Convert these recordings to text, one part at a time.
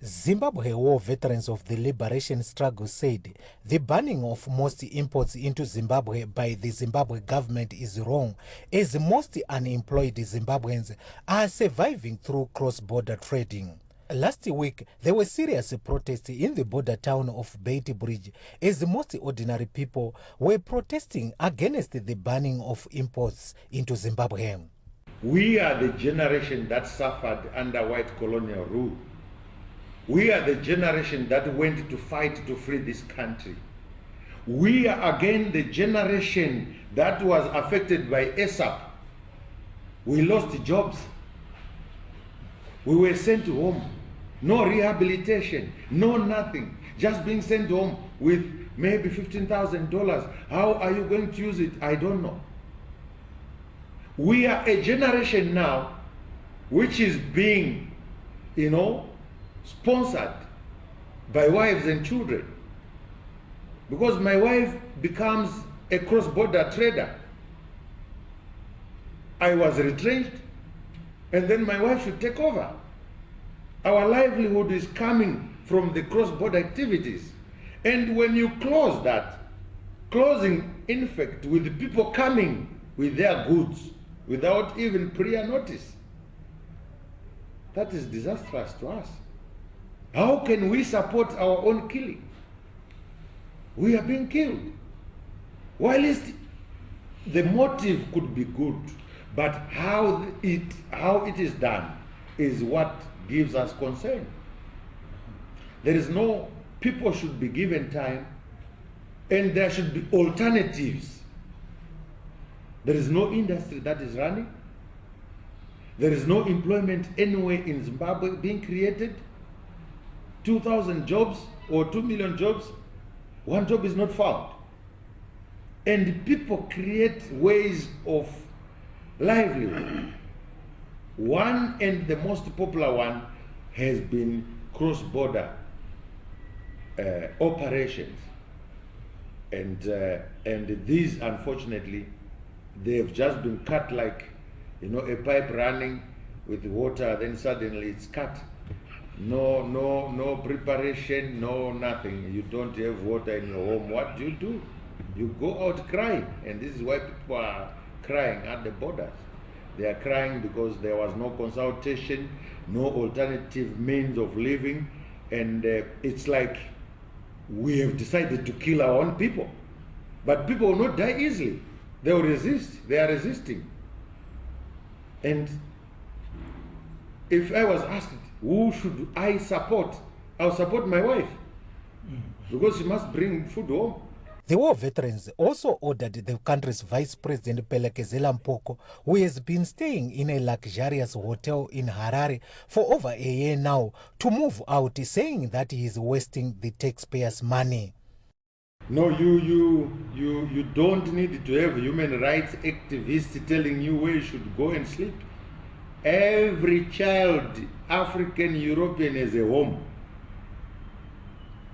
Zimbabwe war veterans of the liberation struggle said the banning of most imports into Zimbabwe by the Zimbabwe government is wrong, as most unemployed Zimbabweans are surviving through cross-border trading. Last week, there were serious protests in the border town of Beitbridge as most ordinary people were protesting against the banning of imports into Zimbabwe. We are the generation that suffered under white colonial rule. We are the generation that went to fight to free this country. We are again the generation that was affected by ASAP. We lost jobs. We were sent home. No rehabilitation, no nothing. Just being sent home with maybe $15,000. How are you going to use it? I don't know. We are a generation now which is being, sponsored by wives and children. Because my wife becomes a cross-border trader. I was retrenched, and then my wife should take over. Our livelihood is coming from the cross-border activities. And when you close that, closing in fact with people coming with their goods without even prior notice, that is disastrous to us. How can we support our own killing? We are being killed. While the motive could be good, but how it is done is what gives us concern. People should be given time, and there should be alternatives. There is no industry that is running. There is no employment anywhere in Zimbabwe being created. 2,000 jobs or 2 million jobs, one job is not found. And people create ways of livelihood. One, and the most popular one, has been cross-border operations. And these, unfortunately, they have just been cut like, a pipe running with water, then suddenly it's cut. No preparation, no nothing. You don't have water in your home. What do? You go out crying, and this is why people are crying at the borders. They are crying because there was no consultation, no alternative means of living, and it's like we have decided to kill our own people. But people will not die easily. They will resist. They are resisting. And if I was asked, who should I support? I'll support my wife, because she must bring food home. The war veterans also ordered the country's Vice President Pelekezela Mpoko, who has been staying in a luxurious hotel in Harare for over a year now, to move out, saying that he is wasting the taxpayers' money. No, you don't need to have human rights activists telling you where you should go and sleep. Every child, African, European, has a home.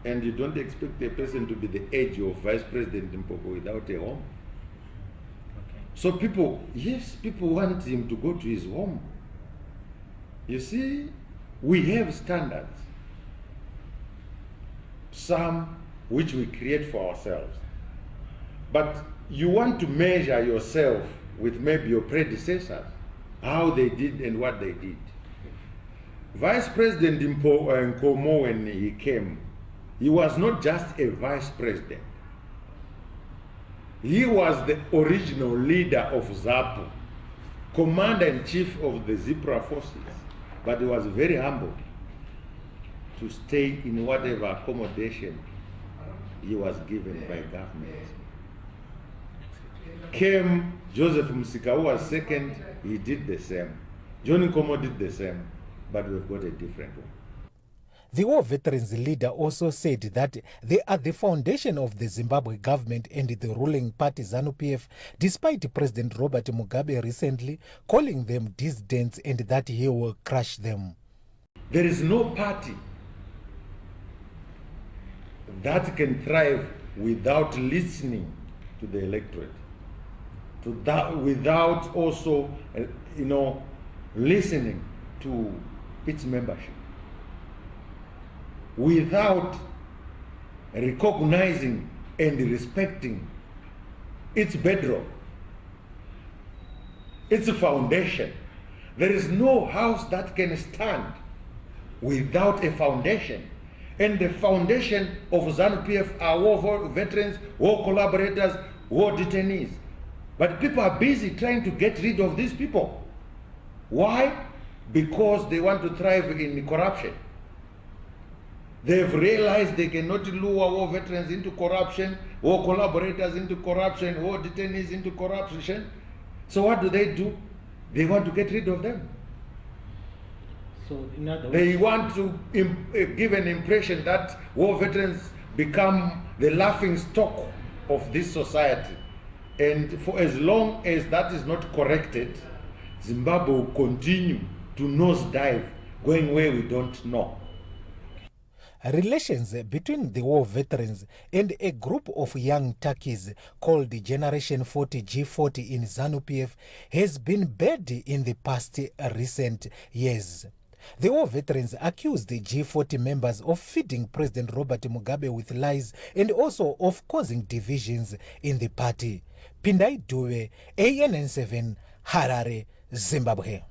And you don't expect a person to be the age of Vice President Mpoko without a home. Okay. So people want him to go to his home. You see, we have standards. Some which we create for ourselves. But you want to measure yourself with maybe your predecessors, how they did and what they did. Vice President Nkomo, when he came, he was not just a vice president. He was the original leader of ZAPU, commander-in-chief of the Zebra forces, but he was very humble to stay in whatever accommodation he was given by government. Came Joseph Musika, who was second, he did the same. John Nkomo did the same, but we've got a different one. The war veterans leader also said that they are the foundation of the Zimbabwe government and the ruling party ZANU-PF, despite President Robert Mugabe recently calling them dissidents and that he will crush them. There is no party that can thrive without listening to the electorate, without also, listening to its membership. without recognizing and respecting its bedrock, its foundation. There is no house that can stand without a foundation. And the foundation of ZANU-PF are war veterans, war collaborators, war detainees. But people are busy trying to get rid of these people. Why? Because they want to thrive in corruption. They've realized they cannot lure war veterans into corruption, war collaborators into corruption, war detainees into corruption. So what do? They want to get rid of them. So in other words, They want to give an impression that war veterans become the laughing stock of this society. And for as long as that is not corrected, Zimbabwe will continue to nosedive, going where we don't know. Relations between the war veterans and a group of young turkeys called Generation 40 G40 in ZANU-PF has been bad in the past recent years. The war veterans accused the G40 members of feeding President Robert Mugabe with lies and also of causing divisions in the party. Pindai Dube, ANN7, Harare, Zimbabwe.